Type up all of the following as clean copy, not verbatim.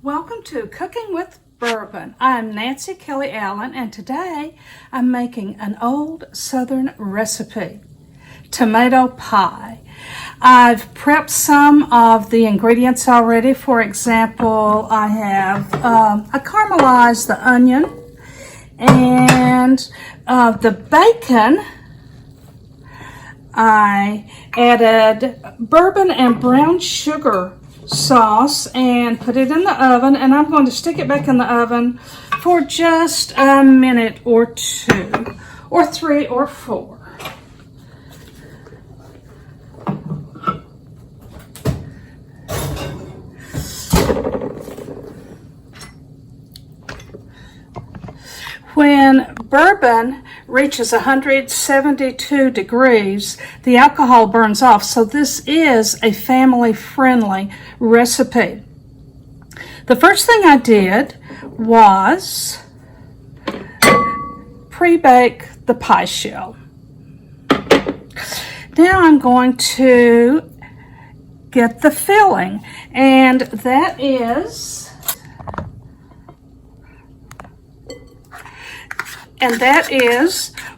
Welcome to Cooking with Bourbon. I'm Nancy Kelly Allen, and today I'm making an old Southern recipe, tomato pie. I've prepped some of the ingredients already. For example, I have I caramelized the onion and the bacon. I added bourbon and brown sugar sauce and put it in the oven, and I'm going to stick it back in the oven for just a minute or two or three or four. When bourbon reaches 172 degrees, the alcohol burns off, so this is a family-friendly recipe. The first thing I did was pre-bake the pie shell. Now I'm going to get the filling, and that is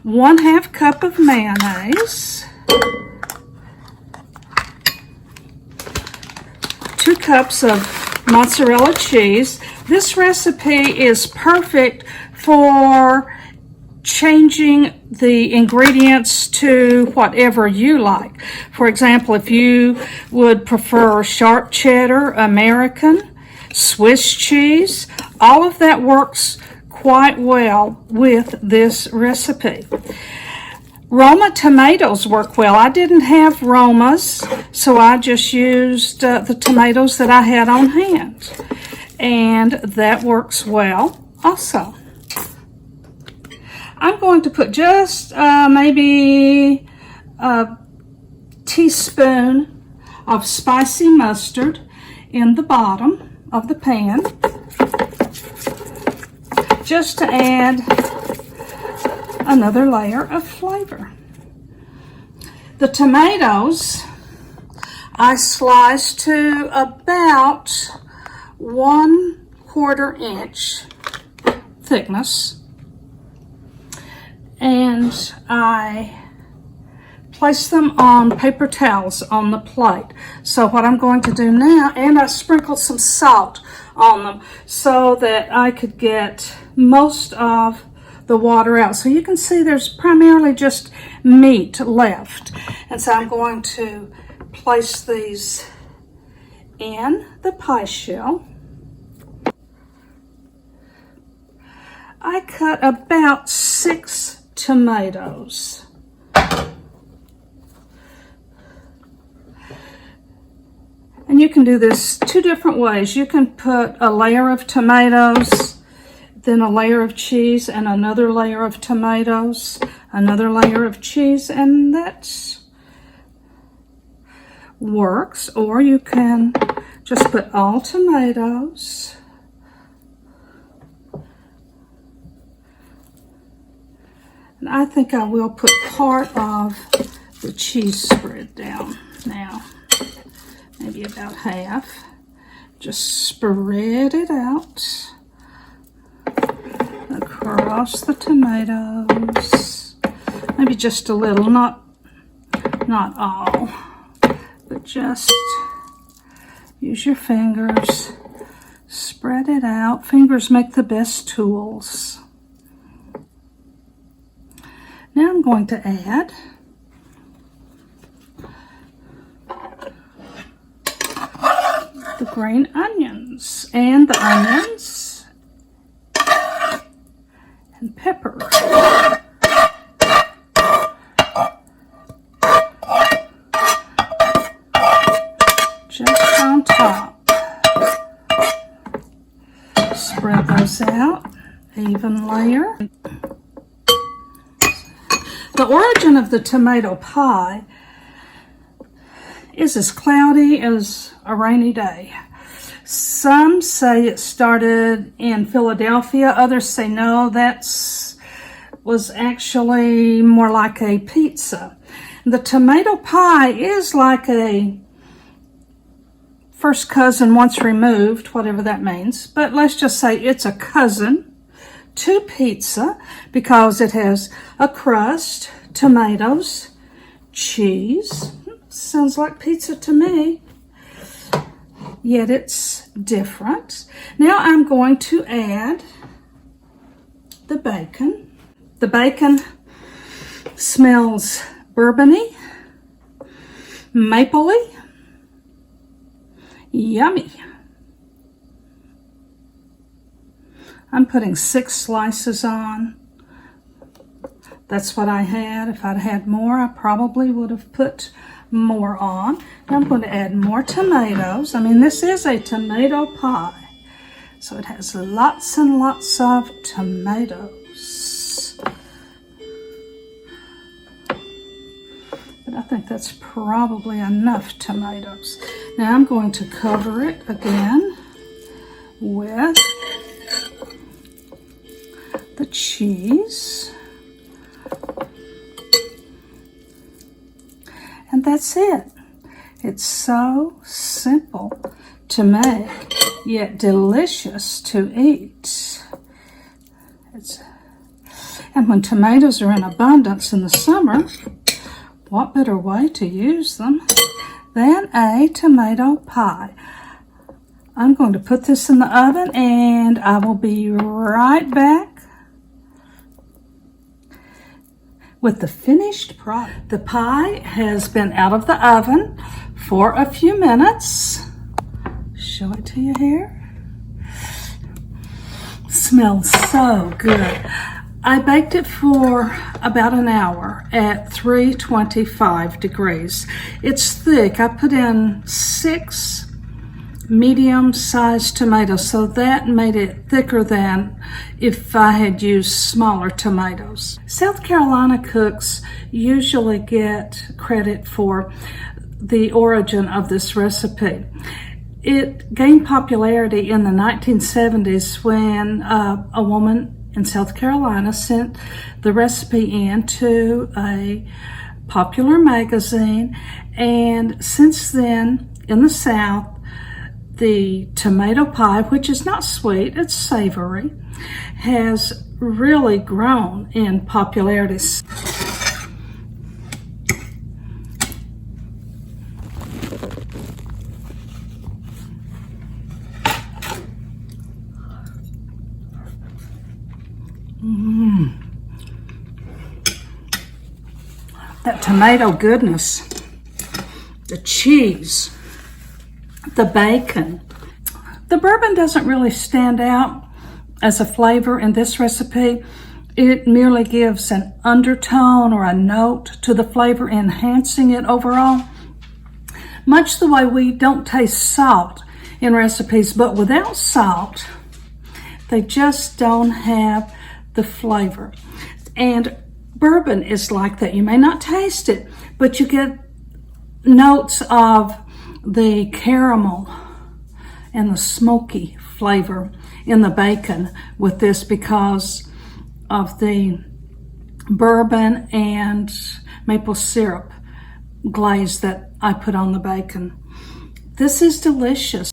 1/2 cup of mayonnaise, 2 cups of mozzarella cheese. This recipe is perfect for changing the ingredients to whatever you like. For example, if you would prefer sharp cheddar, American, Swiss cheese, all of that works quite well with this recipe. Roma tomatoes work well. I didn't have Romas, so I just used the tomatoes that I had on hand, and that works well also. I'm going to put just maybe a teaspoon of spicy mustard in the bottom of the pan, just to add another layer of flavor. The tomatoes I sliced to about 1/4 inch thickness, and I place them on paper towels on the plate. So what I'm going to do now, and I sprinkled some salt on them so that I could get most of the water out. So you can see there's primarily just meat left. And so I'm going to place these in the pie shell. I cut about 6 tomatoes. And you can do this 2 different ways. You can put a layer of tomatoes, then a layer of cheese, and another layer of tomatoes, another layer of cheese, and that works. Or you can just put all tomatoes. And I think I will put part of the cheese spread down now. Maybe about half. Just spread it out across the tomatoes. Maybe just a little, not all, but just use your fingers. Spread it out. Fingers make the best tools. Now I'm going to add the green onions and the onions and pepper. Just on top. Spread those out, even layer. The origin of the tomato pie is as cloudy as a rainy day. Some say it started in Philadelphia. Others say no, was actually more like a pizza. The tomato pie is like a first cousin once removed, whatever that means. But let's just say it's a cousin to pizza because it has a crust, tomatoes, cheese. Sounds like pizza to me. Yet it's different. Now I'm going to add the bacon. The bacon smells bourbony, mapley, yummy. I'm putting 6 slices on. That's what I had. If I'd had more, I probably would have put more on. I'm going to add more tomatoes. I mean, this is a tomato pie, so it has lots and lots of tomatoes. But I think that's probably enough tomatoes. Now I'm going to cover it again with the cheese. And that's it. It's so simple to make, yet delicious to eat. And when tomatoes are in abundance in the summer, what better way to use them than a tomato pie? I'm going to put this in the oven and I will be right back with the finished product. The pie has been out of the oven for a few minutes. Show it to you here. Smells so good. I baked it for about an hour at 325 degrees. It's thick. I put in 6 medium-sized tomatoes, so that made it thicker than if I had used smaller tomatoes. South Carolina cooks usually get credit for the origin of this recipe. It gained popularity in the 1970s when a woman in South Carolina sent the recipe in to a popular magazine, and since then in the South, the tomato pie, which is not sweet, it's savory, has really grown in popularity. That tomato goodness, the cheese, the bacon. The bourbon doesn't really stand out as a flavor in this recipe. It merely gives an undertone or a note to the flavor, enhancing it overall. Much the way we don't taste salt in recipes, but without salt, they just don't have the flavor. And bourbon is like that. You may not taste it, but you get notes of the caramel and the smoky flavor in the bacon with this because of the bourbon and maple syrup glaze that I put on the bacon. This is delicious,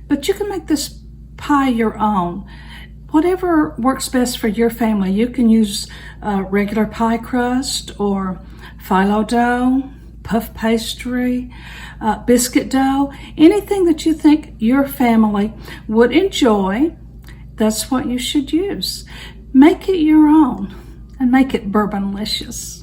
but you can make this pie your own. Whatever works best for your family. You can use regular pie crust or phyllo dough, puff pastry, biscuit dough, anything that you think your family would enjoy. That's what you should use. Make it your own and make it bourbonlicious.